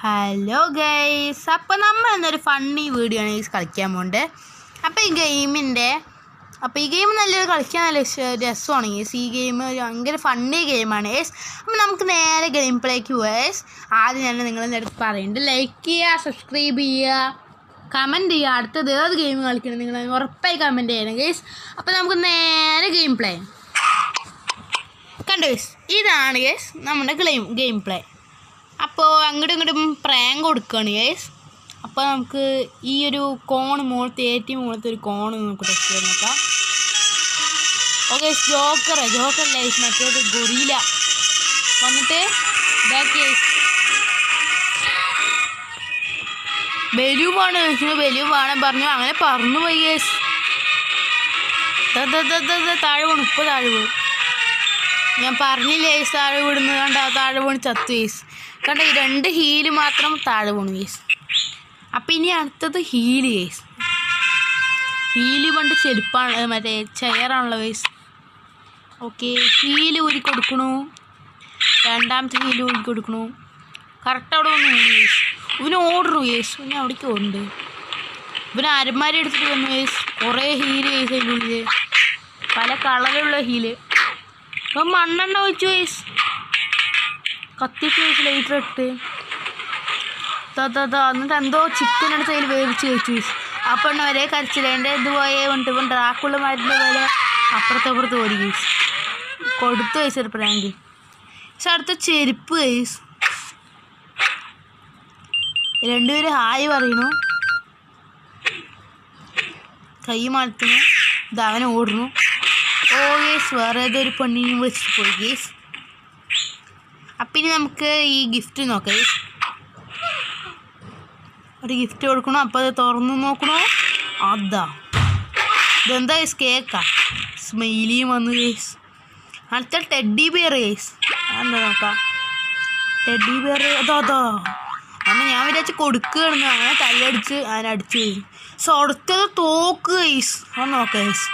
Hello guys, അപ്പോൾ നമ്മൾ എന്നൊരു ഫണ്ണി വീഡിയോ ആണ് ഗൈസ് കളിക്കാൻ പോകുന്നത്. അപ്പോൾ ഈ ഗെയിം നല്ലൊരു കളിക്കാൻ നല്ല രസമാണ് ഗൈസ്. ഈ ഗെയിം ഭയങ്കര ഫണ്ണി ഗെയിമാണ് ഗൈസ്. അപ്പോൾ നമുക്ക് നേരെ ഗെയിം പ്ലേക്ക് പോകാം ഗൈസ്. ആദ്യം ഞാൻ നിങ്ങളെൻ്റെ അടുത്ത് പറയുന്നുണ്ട്, ലൈക്ക് ചെയ്യുക, സബ്സ്ക്രൈബ് ചെയ്യുക, കമൻറ്റ് ചെയ്യുക. അടുത്തത് ഏത് ഗെയിം കളിക്കണം നിങ്ങൾ ഉറപ്പായി കമൻറ്റ് ചെയ്യണം ഗൈസ്. അപ്പോൾ നമുക്ക് നേരെ ഗെയിം പ്ലേ കണ്ടു ഗൈസ്. ഇതാണ് ഗൈസ് നമ്മുടെ ഗെയിം പ്ലേ. അപ്പോൾ അങ്ങോട്ടും ഇങ്ങോട്ടും പ്രാങ്ക് കൊടുക്കുകയാണ് ഗൈസ്. അപ്പോൾ നമുക്ക് ഈ ഒരു കോണ് ഏറ്റവും മുകളത്തെ ഒരു കോണ് നമുക്ക് ടെസ്റ്റ് ചെയ്ത് നോക്കാം. ഓക്കെ, ജോക്കർ ഗൈസ്, മറ്റേത് ഗൊറില്ല വന്നിട്ട് ഇതാക്കി ഗൈസ്. ബലൂമാണ് ബലൂൺ വേണം പറഞ്ഞു, അങ്ങനെ പറന്നു പോയി ഗൈസ്. താഴെ വീണു, ഇപ്പോൾ താഴെ വീണു. ഞാൻ പറഞ്ഞില്ലേ ഗൈസ് താഴെ വീടുന്നത്. കണ്ട താഴെ വീണ് ചത്തു ഗൈസ്. കണ്ട ഈ 2 ഹീല് മാത്രം താഴെ വീണു ഗൈസ്. അപ്പം ഇനി അടുത്തത് ഹീല് ഗൈസ്. ഹീല് പണ്ട് ചെരുപ്പാണ്, മറ്റേ ചെയറാണല്ലോ ഗൈസ്. ഓക്കെ, ഹീല് ഊരി കൊടുക്കണു. രണ്ടാമത്തെ ഹീല് ഊരി കൊടുക്കണു. കറക്റ്റ് അവിടെ വന്ന് വീണു ഗൈസ്. ഇവന് ഓടണു ഗൈസ്. ഇവന് അവിടേക്ക് ഉണ്ട്. ഇവന് അരമാരി എടുത്തിട്ട് വന്നു ഗൈസ്. കുറേ ഹീല് ഗൈസ് അതിൻ്റെ ഉള്ളിൽ, പല കളറിലുള്ള ഹീല്. അപ്പം മണ്ണെണ്ണ ഒഴിച്ചു ഗൈസ്, കത്തിച്ച് വെച്ച് ലൈറ്റർ ഇട്ട് എന്നിട്ട് എന്തോ ചിക്കൻ എടുത്ത് അതിൽ വേവിച്ച് വെച്ചു ഗൈസ്. അപ്പം ഒരേ കരച്ചില്ല. എൻ്റെ ഇത് പോയേ കൊണ്ട് ഇപ്പം ഡ്രാക്കുള്ള മരുന്ന് പോലെ അപ്പുറത്തപ്പുറത്ത് ഓടി ഗൈസ്. കൊടുത്തു ഗൈസ് ഒരു പ്രാങ്ക്. പക്ഷെ അടുത്ത ചെരുപ്പ് ഗൈസ്. രണ്ടുപേരും ഹായ് പറയണു, കൈ മാറ്റുന്നു. ഇതവൻ ഓടുന്നു. ഓ ഗൈസ്, വേറെ ഏതൊരു പെണ്ണിനെയും വിളിച്ചിട്ട് പോയി ഗൈസ്. അപ്പം ഇനി നമുക്ക് ഈ ഗിഫ്റ്റ് നോക്കാം ഗൈസ്. ഒരു ഗിഫ്റ്റ് കൊടുക്കണോ. അപ്പോൾ അത് തുറന്ന് നോക്കണോ. അതാ ഇതെന്താ ഗൈസ്, കേക്കാ. സ്മൈലിയും വന്നു ഗൈസ്. അടുത്ത ടെഡ്ഡി ബിയർ ഗൈസ്. എന്താ നോക്കാം, ടെഡ്ഡി ബിയർ. അതാ അങ്ങനെ ഞാൻ വിചാരിച്ച് കൊടുക്കുകയാണെന്ന്. അങ്ങനെ തല്ലടിച്ച് അതിനടിച്ച് ഗൈസ്. അടുത്തത് തോക്ക് ഗൈസ്. അത് നോക്കാം ഗൈസ്.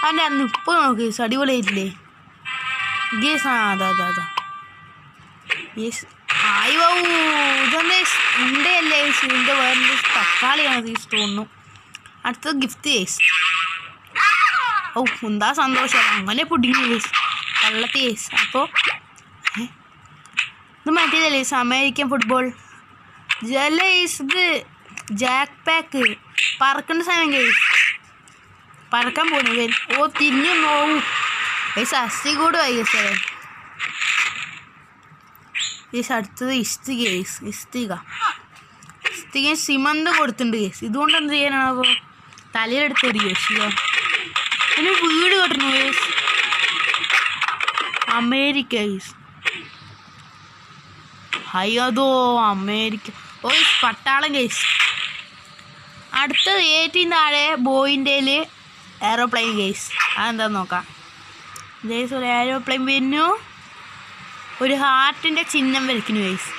അതിൻ്റെ അന്ന് ഇപ്പോൾ നോക്കാം ഗൈസ്, അടിപൊളിയായിട്ടില്ലേ ഗൈസ്. അതാ യെസ്. അയ്യോ ഇതെന്താ ഉണ്ടല്ലേ ഗൈസ്. ഇതിൻ്റെ വേറെ തക്കാളിയാണ് ഗൈസ് തോന്നുന്നു. അടുത്തത് ഗിഫ്റ്റ് ഗൈസ്. ഓ എന്താ സന്തോഷം. അങ്ങനെ പുഡിങ് ഗൈസ്, വെള്ളത്തി ഗൈസ്. അപ്പോൾ ഇത് മറ്റേതല്ലേ ഗൈസ്, അമേരിക്കൻ ഫുട്ബോൾ ഗൈസ്. ഇത് ജാക്ക് പാക്ക്, പറക്കേണ്ട സമയം ഗൈസ്. പറക്കാൻ പോണു ഗൈസ്. ഓ തിരിഞ്ഞു നോവും ഗൈസ്. അസ്ഥി കൂടുമായി ഗൈസ്. ഗൈസ് അടുത്തത് ഇസ്തിക ഗൈസ്. ഇസ്തിക സിമന്ത് കൊടുത്തിട്ടുണ്ട് ഗൈസ്. ഇതുകൊണ്ട് എന്ത് ചെയ്യാനാണ് അപ്പോൾ തലയിലെടുത്ത് എറിയോ ഗൈസ്. പിന്നെ വീട് കെട്ടണു ഗൈസ്. America guys. അയ്യോ അമേരിക്ക. ഓ പട്ടാളം ഗൈസ്. അടുത്തത് ഏറ്റവും താഴെ ബോയിൻ്റെയിൽ എയറോപ്ലെയിൻ ഗൈസ്. അതെന്താന്ന് നോക്കാം ഗൈസ്. ഒരു എയറോപ്ലെയിൻ വരുന്നു, ഒരു ഹാർട്ടിൻ്റെ ചിഹ്നം വരയ്ക്കുന്നു ഗൈസ്.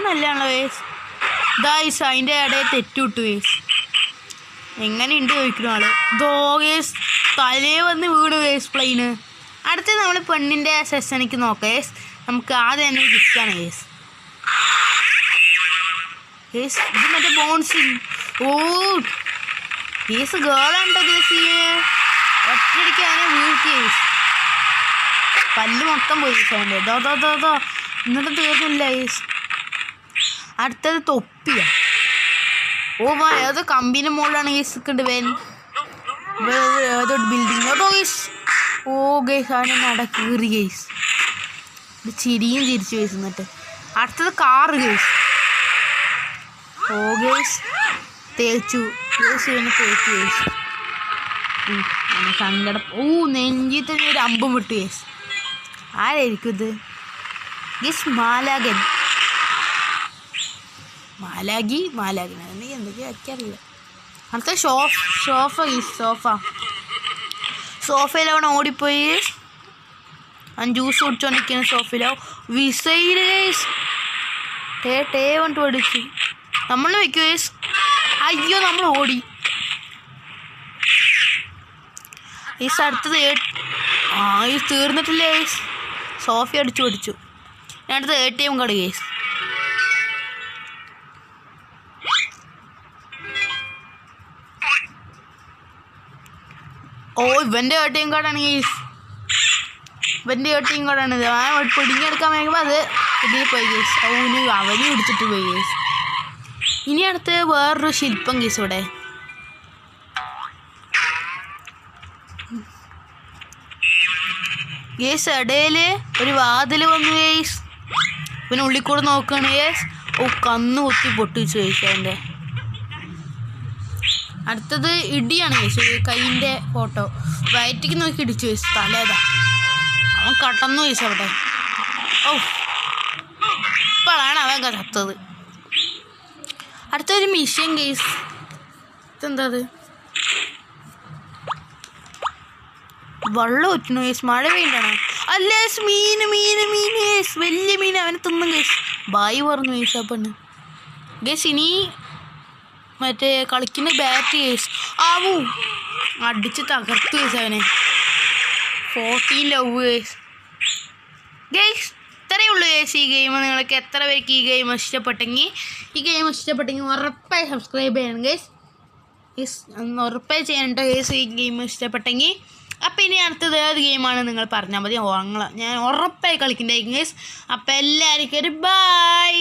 നല്ലതാണല്ലോ ഗൈസ്. ഗൈസ് അതിൻ്റെ ഇടയിൽ തെറ്റുവിട്ടു ഗൈസ്. എങ്ങനെയുണ്ട് ചോദിക്കുന്നു ആള്. ഗൈസ് തലേ വന്ന് വീണു ഗൈസ് പ്ലെയിന്. അടുത്ത് നമ്മൾ പെണ്ണിൻ്റെ സെഷനിക്ക് നോക്കാം ഗൈസ്. നമുക്ക് ആദ്യം തന്നെ ഗിഫ്റ്റാണ് ഗൈസ്. ഗൈസ് ഇത് മറ്റേ ബോൺസിങ്. ഓ ഗൈസ് ഗേളാണ്ടോ ഗൈസ്. ഒറ്റയടിക്ക് അതിനെ വീഴ്ത്തി ഗൈസ്. പല്ല് മൊത്തം പോയി ഗൈസ്. ദോ എന്നിട്ട് തീർന്നില്ല ഗൈസ്. അടുത്തത് തൊപ്പിയാ. ഓ ഏതോ കമ്പിൻ്റെ മുകളിലാണ് ഗൈസ് നിൽക്കേണ്ടത്. ഏതോ ബിൽഡിങ്. അതോ ഗൈസ്. ഓ ഗൈസ് അതിനെ നടക്കേറി ഗൈസ്. ചിരിയും ചിരിച്ചു ഗൈസ്. എന്നിട്ട് അടുത്തത് കാറ് ഗൈസ്. ഓ ഗൈസ് തേച്ചു ഗൈസ്. ഇവനെ തേച്ചു ഗൈസ്. സങ്കടം. ഓ നെഞ്ചിൽ തന്നെ ഒരു അമ്പും വിട്ടു ഗൈസ്. ആരായിരിക്കും ഇത് ഗൈസ്? മാലാകൻ. മാലാഗൻ അതെനിക്ക് എന്തൊക്കെയാ എനിക്കറിയില്ല. അടുത്ത സോഫ ഗൈസ്. സോഫയിലവണ ഓടിപ്പോയി. അവൻ ജ്യൂസ് കുടിച്ചോണ്ടിരിക്കുന്ന സോഫയിലോ. വിസൈൽ ഗൈസ്. ടേ കൊണ്ട് ഓടിച്ചു. നമ്മൾ വയ്ക്കും ഗൈസ്. അയ്യോ നമ്മൾ ഓടി ഗൈസ്. അടുത്തത് ഇത് തീർന്നിട്ടില്ല ഗൈസ്. സോഫ അടിച്ചു. അടുത്തത് ATM കാർഡ് ഗൈസ്. ഓ ഇവൻ്റെ ഏട്ടിയും കാർഡാണ് ഗൈസ്. ഇവൻ്റെ ഏട്ടിയും കാർഡാണ് ഇത്. ആ പിടിഞ്ഞെടുക്കാൻ വേണ്ടുമ്പോൾ അത് ഇതിൽ പോയി ഗൈസ്. അവന് പിടിച്ചിട്ട് പോയി ഗൈസ്. ഇനി അടുത്ത് വേറൊരു ശില്പം ഗൈസ്. ഇവിടെ ഗൈസ് ഇടയിൽ ഒരു വാതിൽ വന്നു ഗൈസ്. പിന്നെ ഉള്ളിൽ കൂടെ നോക്കുകയാണ് ഗൈസ്. ഓ കന്ന് കുത്തി പൊട്ടിച്ചു ഗൈസ്. അതിൻ്റെ അടുത്തത് ഇടിയാണ് ഗൈസ്. കൈയിൻ്റെ ഫോട്ടോ വയറ്റിക്ക് നോക്കി ഇടിച്ചു ഗൈസ്. തലേതാ അവൻ കടന്നു ഗൈസ് അവിടെ. ഓ ഇപ്പോഴാണ് അവൻ ചത്തത്. അടുത്തൊരു മിഷ്യൻ ഗൈസ്. ഇതെന്താ അത്? വെള്ളം ഒറ്റണു ഗൈസ്. മഴ പെയ്യണ്ടാണ്. അല്ല ഗൈസ് മീന് ഗൈസ്. വലിയ മീൻ അവനെ തിന്നും ഗൈസ്. ബായി പറഞ്ഞു ഗൈസ്. അപ്പം ഗൈസ് ഇനി മറ്റേ കളിക്കുന്ന ബാറ്റ് ഗൈസ്. ആവൂ അടിച്ച് തകർത്തു ഗൈസ് അവനെ. 14 ലവ് ഗൈസ്. ഗൈസ് ഇത്രയേ ഉള്ളൂ ഗൈസ് ഈ ഗെയിം. നിങ്ങൾക്ക് എത്ര പേർക്ക് ഈ ഗെയിം ഇഷ്ടപ്പെട്ടെങ്കിൽ ഉറപ്പായി സബ്സ്ക്രൈബ് ചെയ്യണം ഗൈസ്. ഉറപ്പായി ചെയ്യണം കേട്ടോ ഗൈസ് ഈ ഗെയിം ഇഷ്ടപ്പെട്ടെങ്കിൽ. അപ്പോൾ ഇനി അടുത്തത് ഏത് ഗെയിമാണ് നിങ്ങൾ പറഞ്ഞാൽ മതി. ഞാൻ ഉറപ്പായി കളിക്കുന്നതായിരിക്കും ഗൈസ്. അപ്പോൾ എല്ലാവർക്കും ഒരു ബൈ.